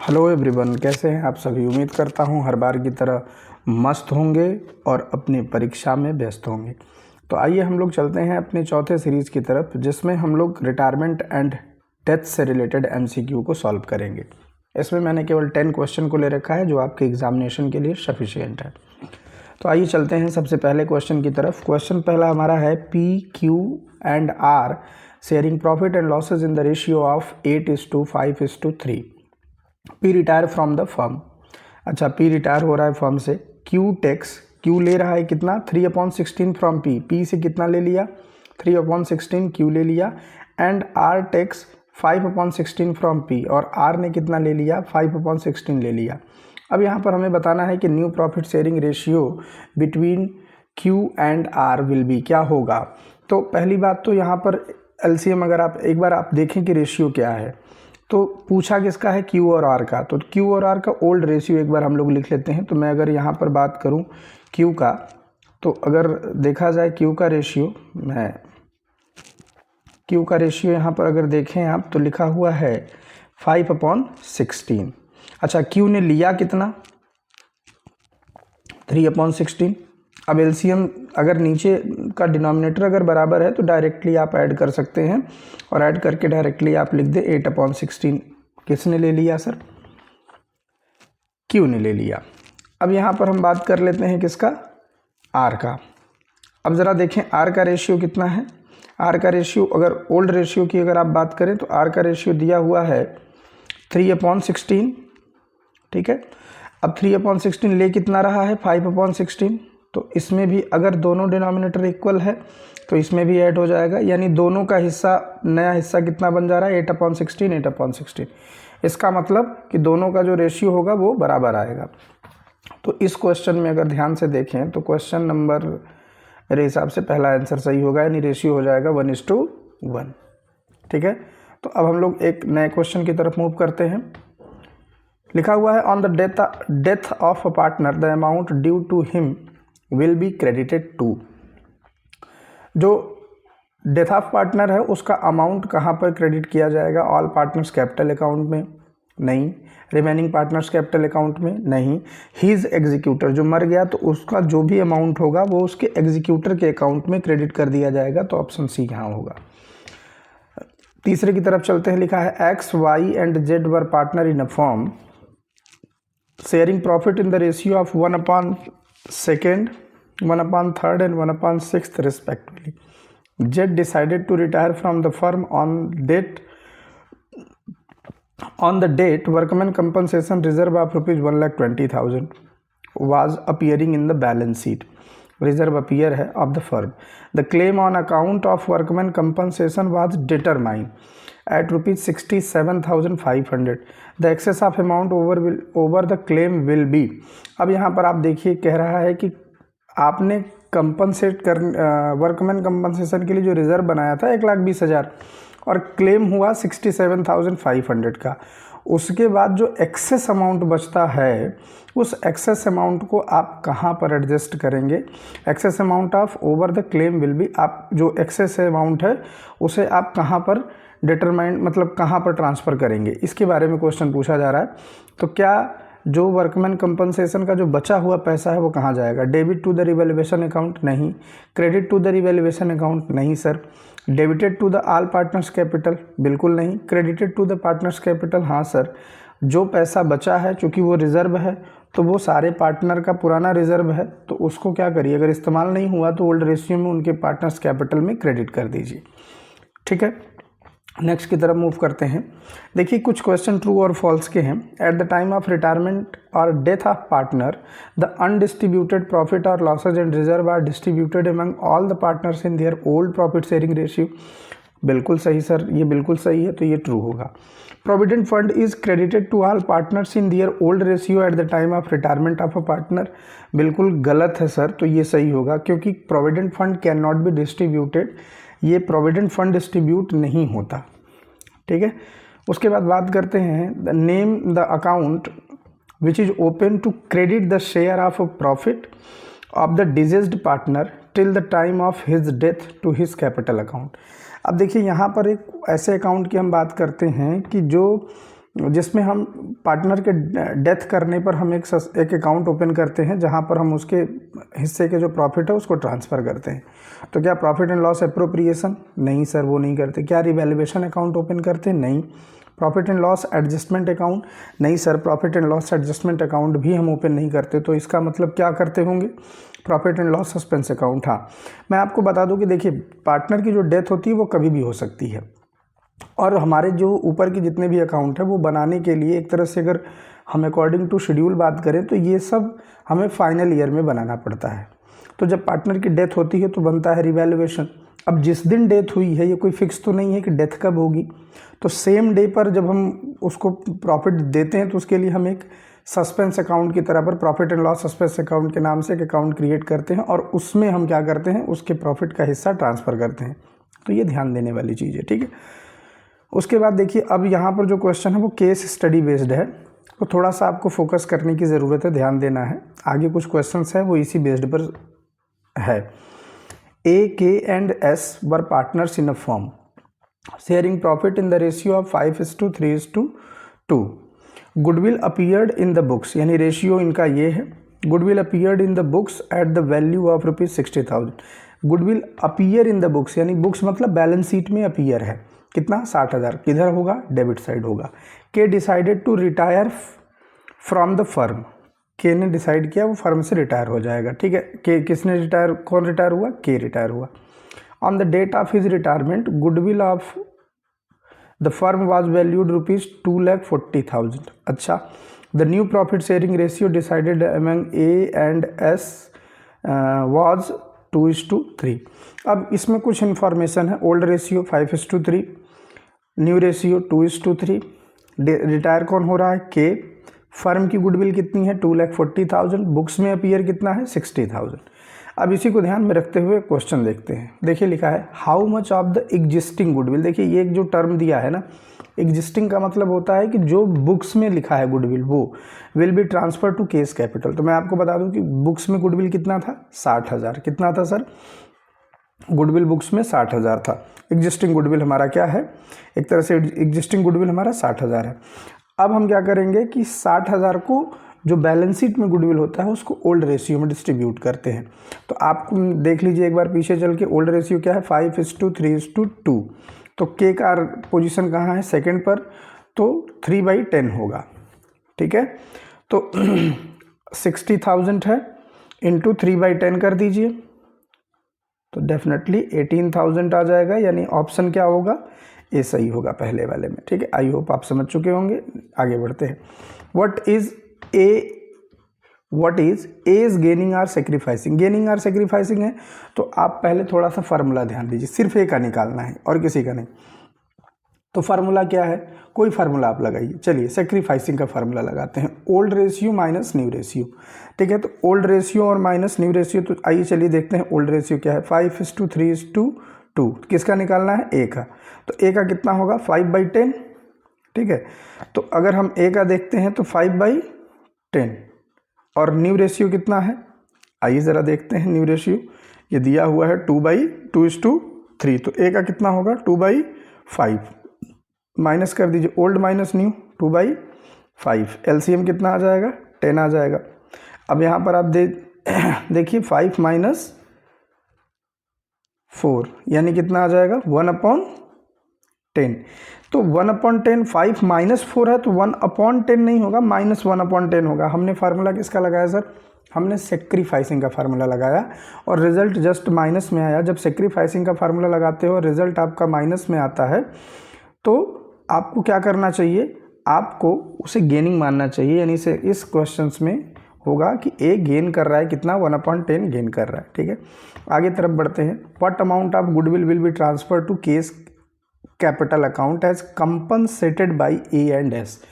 Hello everyone, कैसे हैं आप सभी। उम्मीद करता हूं हर बार की तरह मस्त होंगे और अपनी परीक्षा में व्यस्त होंगे। तो आइए हम लोग चलते हैं अपने चौथे सीरीज़ की तरफ, जिसमें हम लोग रिटायरमेंट एंड डेथ से रिलेटेड एमसीक्यू को सॉल्व करेंगे। इसमें मैंने केवल 10 क्वेश्चन को ले रखा है, जो आपके एग्जामिनेशन के लिए सफिशिएंट है। तो आइए चलते हैं सबसे पहले क्वेश्चन की तरफ। क्वेश्चन पहला हमारा है, P Q and R sharing profit and losses in the ratio of 8:5:3। P retire from the firm. अच्छा, पी रिटायर हो रहा है फर्म से। क्यू टेक्स, क्यू ले रहा है कितना, 3/16 फ्रॉम पी। पी से कितना ले लिया, 3/16 क्यू ले लिया। And R takes 5/16 from P, और आर ने कितना ले लिया, 5/16 ले लिया। अब यहाँ पर हमें बताना है कि new profit sharing ratio between Q and R will be, क्या होगा। तो पहली बात तो यहाँ पर एलसीएम अगर आप एक बार आप देखें कि रेशियो क्या है, तो पूछा किसका है, क्यू और आर का। तो क्यू और आर का ओल्ड रेशियो एक बार हम लोग लिख लेते हैं। तो मैं अगर यहाँ पर बात करूँ क्यू का, तो अगर देखा जाए क्यू का रेशियो, मैं क्यू का रेशियो यहाँ पर अगर देखें आप, तो लिखा हुआ है 5/16। अच्छा, क्यू ने लिया कितना, 3/16। अब एलसीएम अगर नीचे का डिनोमिनेटर अगर बराबर है तो डायरेक्टली आप ऐड कर सकते हैं, और ऐड करके डायरेक्टली आप लिख दे 8/16। किसने ले लिया सर, क्यू ने ले लिया। अब यहाँ पर हम बात कर लेते हैं किसका, आर का। अब ज़रा देखें आर का रेशियो कितना है। आर का रेशियो अगर ओल्ड रेशियो की अगर आप बात करें तो आर का रेशियो दिया हुआ है 3/16, ठीक है। अब 3/16 ले कितना रहा है, 5/16। तो इसमें भी अगर दोनों डिनोमिनेटर इक्वल है तो इसमें भी ऐड हो जाएगा, यानी दोनों का हिस्सा, नया हिस्सा कितना बन जा रहा है, 8/16, 8/16। इसका मतलब कि दोनों का जो रेशियो होगा वो बराबर आएगा। तो इस क्वेश्चन में अगर ध्यान से देखें तो क्वेश्चन नंबर मेरे हिसाब से पहला आंसर सही होगा, यानी रेशियो हो जाएगा 1:1, ठीक है। तो अब हम लोग एक नए क्वेश्चन की तरफ मूव करते हैं। लिखा हुआ है, on the death of a partner the amount due to him will be credited to. जो डेथ ऑफ पार्टनर है उसका अमाउंट कहाँ पर क्रेडिट किया जाएगा, ऑल पार्टनर्स कैपिटल अकाउंट में नहीं, रिमेनिंग पार्टनर्स कैपिटल अकाउंट में नहीं, हीज एग्जीक्यूटर, जो मर गया तो उसका जो भी अमाउंट होगा वो उसके एग्जीक्यूटर के अकाउंट में क्रेडिट कर दिया जाएगा। तो ऑप्शन सी यहाँ होगा। तीसरे की तरफ चलते हैं। लिखा है, X Y and Z were partner in a firm sharing profit in the ratio of 1/2, 1/3 and 1/6 respectively. Z decided to retire from the firm on the date workman compensation reserve of rupees 1,20,000 was appearing in the balance sheet. Reserve appear है of the firm. The claim on account of workman compensation was determined at rupees 67,500. The excess of amount over the claim will be. अब यहाँ पर आप देखिए कह रहा है कि आपने कंपनसेट कर वर्कमैन कंपनसेशन के लिए जो रिज़र्व बनाया था 1,20,000 और क्लेम हुआ 67,500 का। उसके बाद जो एक्सेस अमाउंट बचता है उस एक्सेस अमाउंट को आप कहाँ पर एडजस्ट करेंगे, excess amount of over the claim will be, आप जो एक्सेस अमाउंट है उसे आप कहाँ पर डिटरमाइन, मतलब कहाँ पर ट्रांसफ़र करेंगे, इसके बारे में क्वेश्चन पूछा जा रहा है। तो क्या जो वर्कमैन कंपनसेशन का जो बचा हुआ पैसा है वो कहाँ जाएगा, debit to the revaluation account नहीं, credit to the revaluation account नहीं sir, debited to the all partners capital बिल्कुल नहीं, credited to the partners capital हाँ सर। जो पैसा बचा है चूँकि वो रिज़र्व है तो वो सारे पार्टनर का पुराना रिज़र्व है, तो उसको क्या करिए, अगर इस्तेमाल नहीं हुआ तो ओल्ड रेशियो में उनके पार्टनर्स कैपिटल में क्रेडिट कर दीजिए, ठीक है। नेक्स्ट की तरफ मूव करते हैं। देखिए कुछ क्वेश्चन ट्रू और फॉल्स के हैं। At the time of retirement और death of partner the undistributed profit और losses and reserve are distributed among all the partners in their old profit sharing ratio. बिल्कुल सही सर, ये बिल्कुल सही है, तो ये ट्रू होगा। Provident fund is credited to all partners in their old ratio at the time of retirement of a partner. बिल्कुल गलत है सर, तो ये सही होगा, क्योंकि provident fund can not be distributed, ये प्रोविडेंट फंड डिस्ट्रीब्यूट नहीं होता, ठीक है। उसके बाद बात करते हैं, the name the account which is open to credit the share of profit of the deceased partner till the time of his death to his capital account. अब देखिए यहाँ पर एक ऐसे अकाउंट की हम बात करते हैं कि जो जिसमें हम पार्टनर के डेथ करने पर हम एक अकाउंट ओपन करते हैं जहां पर हम उसके हिस्से के जो प्रॉफिट है उसको ट्रांसफ़र करते हैं। तो क्या प्रॉफिट एंड लॉस एप्रोप्रिएशन? नहीं सर, वो नहीं करते। क्या रिवैल्यूएशन अकाउंट ओपन करते हैं? नहीं। Profit and loss adjustment account? नहीं sir, profit and loss adjustment account भी हम ओपन नहीं करते। तो इसका मतलब क्या करते होंगे? Profit and loss suspense account. हाँ, मैं आपको बता दूं कि देखिए, पार्टनर की जो डेथ होती है वो कभी भी हो सकती है, और हमारे जो ऊपर के जितने भी अकाउंट है वो बनाने के लिए एक तरह से अगर हम अकॉर्डिंग टू शेड्यूल बात करें तो ये सब हमें फाइनल ईयर में बनाना पड़ता है। तो जब पार्टनर की डेथ होती है तो बनता है रिवैल्यूएशन। अब जिस दिन डेथ हुई है ये कोई फिक्स तो नहीं है कि डेथ कब होगी, तो सेम डे पर जब हम उसको प्रॉफिट देते हैं तो उसके लिए हम एक सस्पेंस अकाउंट की तरह पर profit and loss suspense account के नाम से एक अकाउंट क्रिएट करते हैं और उसमें हम क्या करते हैं, उसके प्रॉफिट का हिस्सा ट्रांसफ़र करते हैं। तो ये ध्यान देने वाली चीज़ है, ठीक है। उसके बाद देखिए, अब यहाँ पर जो क्वेश्चन है वो केस स्टडी बेस्ड है, तो थोड़ा सा आपको फोकस करने की ज़रूरत है, ध्यान देना है। आगे कुछ क्वेश्चंस है वो इसी बेस्ड पर है। A, K and S were partners in a firm sharing profit in the ratio of 5:3:2। Goodwill appeared in the books, यानी रेशियो इनका ये है। Goodwill appeared in the books at the value of ₹60,000। Goodwill appear in the books, यानी books मतलब balance sheet में appear है, कितना? 60,000। किधर होगा? डेबिट साइड होगा। K decided to retire from the firm. K ने डिसाइड किया वो फर्म से रिटायर हो जाएगा, ठीक है। के किसने रिटायर, कौन रिटायर हुआ? के रिटायर हुआ। On the date of his retirement goodwill of the firm was valued ₹2,40,000। अच्छा, the new profit sharing ratio decided among A and S was 2:3। अब इसमें कुछ इन्फॉर्मेशन है। Old ratio 5:3, new ratio 2:3। Retire कौन हो रहा है? के। फर्म की गुडविल कितनी है? 2,40,000। बुक्स में अपीयर कितना है? 60,000। अब इसी को ध्यान में रखते हुए क्वेश्चन देखते हैं। देखिए लिखा है how much of the existing goodwill. देखिए ये एक जो टर्म दिया है ना, एग्जिस्टिंग का मतलब होता है कि जो बुक्स में लिखा है गुडविल वो will be transfer to K's capital. तो मैं आपको बता दूं कि बुक्स में गुडविल कितना था? 60,000। कितना था सर? गुडविल बुक्स में 60,000 था। एग्जिस्टिंग गुडविल हमारा क्या है? एक तरह से एग्जिस्टिंग गुडविल हमारा 60,000 है। अब हम क्या करेंगे कि 60,000 को जो बैलेंस शीट में गुडविल होता है उसको ओल्ड रेशियो में डिस्ट्रीब्यूट करते हैं। तो आप देख लीजिए एक बार पीछे चल के, ओल्ड रेशियो क्या है? 5:3:2। तो के का पोजीशन कहाँ है? सेकंड पर, तो 3/10 होगा, ठीक है। तो 60,000 है, इंटू 3/10 कर दीजिए, तो डेफिनेटली 18,000 आ जाएगा। यानी ऑप्शन क्या होगा? ए सही होगा पहले वाले में, ठीक है। आई होप आप समझ चुके होंगे। आगे बढ़ते हैं। What is A is gaining or sacrificing. Gaining or sacrificing है तो आप पहले थोड़ा सा फार्मूला ध्यान दीजिए, सिर्फ ए का निकालना है और किसी का नहीं। तो फार्मूला क्या है? कोई फार्मूला आप लगाइए। चलिए सेक्रीफाइसिंग का फार्मूला लगाते हैं, old ratio minus new ratio, ठीक है। तो ओल्ड रेशियो और माइनस न्यू रेशियो, तो आइए चलिए देखते हैं ओल्ड रेशियो क्या है। 5:3:2। किसका निकालना है? ए का। तो ए का कितना होगा? 5/10, ठीक है। तो अगर हम ए का देखते हैं तो 5/10, और न्यू रेशियो कितना है? आइए ज़रा देखते हैं न्यू रेशियो। ये दिया हुआ है 2/2:3। तो ए का कितना होगा? 2/5। माइनस कर दीजिए ओल्ड माइनस न्यू, 2/5। एलसीएम कितना आ जाएगा? 10 आ जाएगा। अब यहाँ पर आप देखिए 5 - 4 यानी कितना आ जाएगा? 1/10। तो 1/10, 5 - 4 है तो 1/10 नहीं होगा, -1/10 होगा। हमने फार्मूला किसका लगाया सर? हमने सेक्रीफाइसिंग का फार्मूला लगाया और रिजल्ट जस्ट माइनस में आया। जब सेक्रीफाइसिंग का फार्मूला लगाते हो और रिजल्ट आपका माइनस में आता है तो आपको क्या करना चाहिए? आपको उसे गेनिंग मानना चाहिए। यानी से इस क्वेश्चंस में होगा कि ए गेन कर रहा है कितना? 1/10 गेन कर रहा है, ठीक है। आगे तरफ बढ़ते हैं। What amount of goodwill will be transfer to K's capital account as compensated by A and S.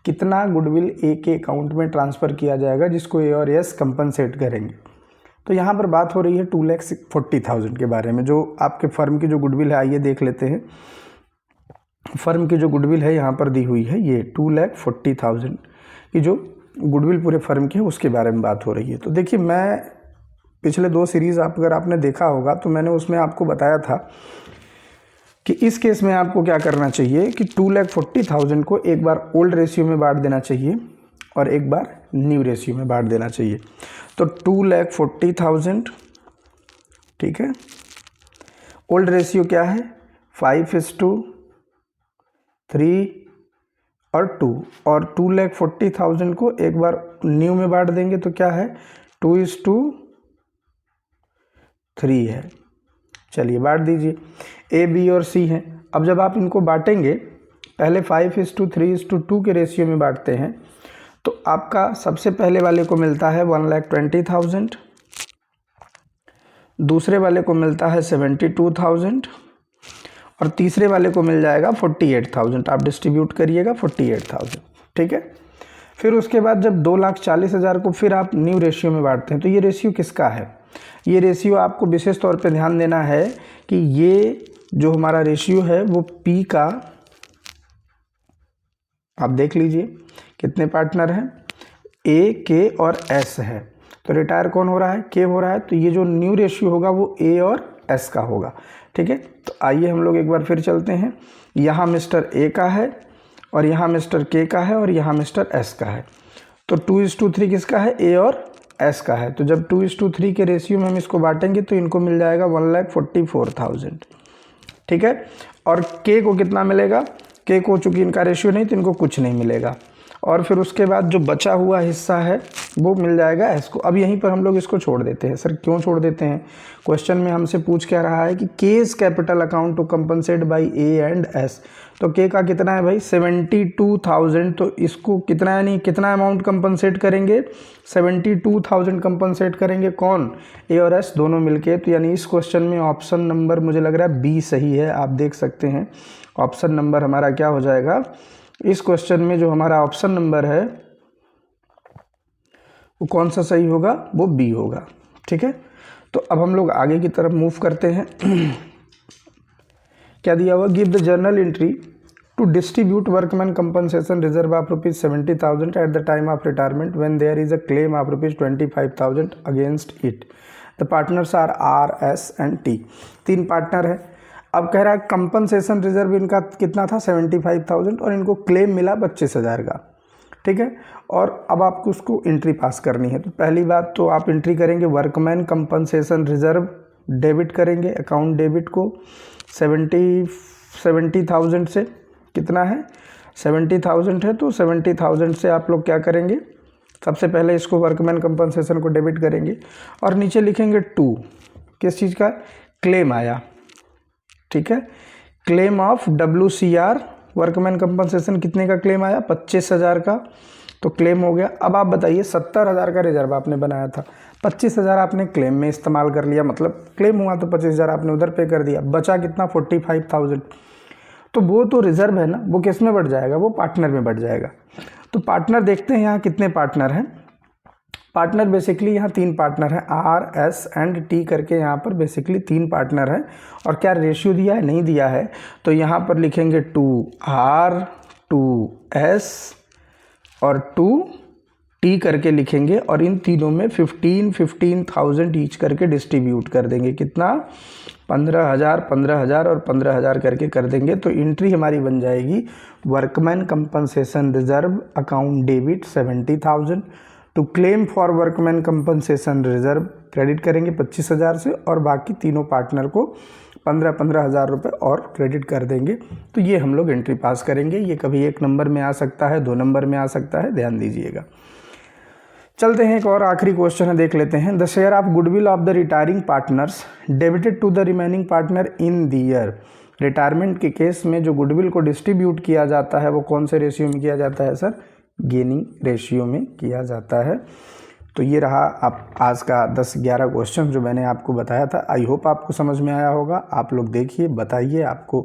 कितना गुडविल ए के अकाउंट में ट्रांसफ़र किया जाएगा जिसको ए और एस कंपनसेट करेंगे? तो यहाँ पर बात हो रही है 2,40,000 के बारे में, जो आपके फर्म की जो गुडविल है। आइए देख लेते हैं। फर्म की जो गुडविल है यहाँ पर दी हुई है, ये 2,40,000 की जो गुडविल पूरे फर्म की है उसके बारे में बात हो रही है। तो देखिए, मैं पिछले 2 सीरीज़ अगर आपने देखा होगा तो मैंने उसमें आपको बताया था कि इस केस में आपको क्या करना चाहिए कि 2,40,000 को एक बार ओल्ड रेशियो में बांट देना चाहिए और एक बार न्यू रेशियो में बांट देना चाहिए। तो 2,40,000, ठीक है, ओल्ड रेशियो क्या है 5:3 और 2, और 2,40,000 को एक बार न्यू में बांट देंगे तो क्या है 2:3 है। चलिए बांट दीजिए, ए बी और सी हैं। अब जब आप इनको बांटेंगे, पहले 5:3:2 के रेशियो में बांटते हैं, तो आपका सबसे पहले वाले को मिलता है 1,20,000, दूसरे वाले को मिलता है 72,000 और तीसरे वाले को मिल जाएगा 48,000। आप डिस्ट्रीब्यूट करिएगा 48,000, ठीक है। फिर उसके बाद जब 2,40,000 को फिर आप न्यू रेशियो में बांटते हैं, तो ये रेशियो किसका है? ये रेशियो आपको विशेष तौर पे ध्यान देना है कि ये जो हमारा रेशियो है वो P का, आप देख लीजिए कितने पार्टनर हैं, A, K और S है। तो रिटायर कौन हो रहा है? K हो रहा है। तो ये जो न्यू रेशियो होगा वो A और S का होगा, ठीक है। तो आइए हम लोग एक बार फिर चलते हैं। यहाँ मिस्टर A का है और यहाँ मिस्टर K का है और यहाँ मिस्टर S का है। तो 2:3 किसका है? A और S का है। तो जब 2:3 के रेशियो में हम इसको बांटेंगे तो इनको मिल जाएगा 1,44,000, ठीक है। और K को कितना मिलेगा? K को चूँकि इनका रेशियो नहीं तो इनको कुछ नहीं मिलेगा। और फिर उसके बाद जो बचा हुआ हिस्सा है वो मिल जाएगा S को। अब यहीं पर हम लोग इसको छोड़ देते हैं। सर क्यों छोड़ देते हैं? क्वेश्चन में हमसे पूछ क्या रहा है कि K's capital account to compensate by A and S। तो K का कितना है भाई? 72,000। तो इसको कितना, यानी कितना अमाउंट कंपनसेट करेंगे? 72,000 कंपनसेट करेंगे। कौन? A और S दोनों मिलके। तो यानी इस क्वेश्चन में ऑप्शन नंबर मुझे लग रहा है B सही है। आप देख सकते हैं ऑप्शन नंबर हमारा क्या हो जाएगा इस क्वेश्चन में। जो हमारा ऑप्शन नंबर है वो कौन सा सही होगा? वो बी होगा, ठीक है। तो अब हम लोग आगे की तरफ मूव करते हैं। क्या दिया हुआ? Give the journal entry to distribute workman compensation reserve of ₹70,000 at the time of retirement when there is a claim of ₹25,000 against it. The partners are R, S and T. 3 partner है। अब कह रहा है compensation reserve इनका कितना था? 75,000 और इनको क्लेम मिला 25,000 का, ठीक है। और अब आपको उसको एंट्री पास करनी है। तो पहली बात तो आप एंट्री करेंगे वर्कमैन कंपनसेशन रिजर्व, डेबिट करेंगे अकाउंट डेबिट को 70,000 से। कितना है? 70,000 है। तो 70,000 से आप लोग क्या करेंगे? सबसे पहले इसको वर्कमैन कंपनसेशन को डेबिट करेंगे और नीचे लिखेंगे 2। किस चीज़ का? क्लेम आया, ठीक है। Claim of WCR workman compensation कितने का क्लेम आया? 25,000 का। तो क्लेम हो गया। अब आप बताइए 70,000 का रिजर्व आपने बनाया था, 25,000 आपने क्लेम में इस्तेमाल कर लिया, मतलब क्लेम हुआ तो 25,000 आपने उधर पे कर दिया, बचा कितना? 45,000। तो वो तो रिजर्व है ना, वो किस में बढ़ जाएगा? वो पार्टनर में बढ़ जाएगा। तो पार्टनर देखते हैं यहाँ कितने पार्टनर हैं। पार्टनर बेसिकली यहाँ 3 पार्टनर हैं, आर, एस एंड टी करके यहाँ पर बेसिकली 3 पार्टनर हैं। और क्या रेशियो दिया है? नहीं दिया है। तो यहाँ पर लिखेंगे 2R, 2S और 2T करके लिखेंगे और इन तीनों में 15,000 ईच करके डिस्ट्रीब्यूट कर देंगे। कितना? 15,000, 15,000 और 15,000 करके कर देंगे। तो एंट्री हमारी बन जाएगी workman compensation reserve account debit 70,000 to claim for workman compensation reserve, credit करेंगे 25,000 से और बाकी तीनों पार्टनर को 15,000 रुपये और क्रेडिट कर देंगे। तो ये हम लोग एंट्री पास करेंगे। ये कभी 1 नंबर में आ सकता है, 2 नंबर में आ सकता है, ध्यान दीजिएगा। चलते हैं, एक और आखिरी क्वेश्चन है, देख लेते हैं। The share of goodwill of the retiring partners debited to the remaining partner in the year. Retirement के केस में जो गुडविल को डिस्ट्रीब्यूट किया जाता है वो कौन से रेशियो में किया जाता है? सर गेनिंग रेशियो में किया जाता है। तो ये रहा आप आज का 10-11 क्वेश्चन जो मैंने आपको बताया था। आई होप आपको समझ में आया होगा। आप लोग देखिए, बताइए आपको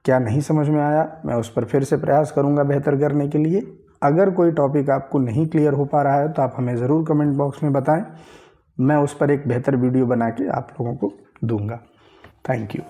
क्या नहीं समझ में आया। मैं उस पर फिर से प्रयास करूँगा बेहतर करने के लिए। अगर कोई टॉपिक आपको नहीं क्लियर हो पा रहा है तो आप हमें ज़रूर कमेंट बॉक्स में बताएं, मैं उस पर एक बेहतर वीडियो बना के आप लोगों को दूंगा। Thank you.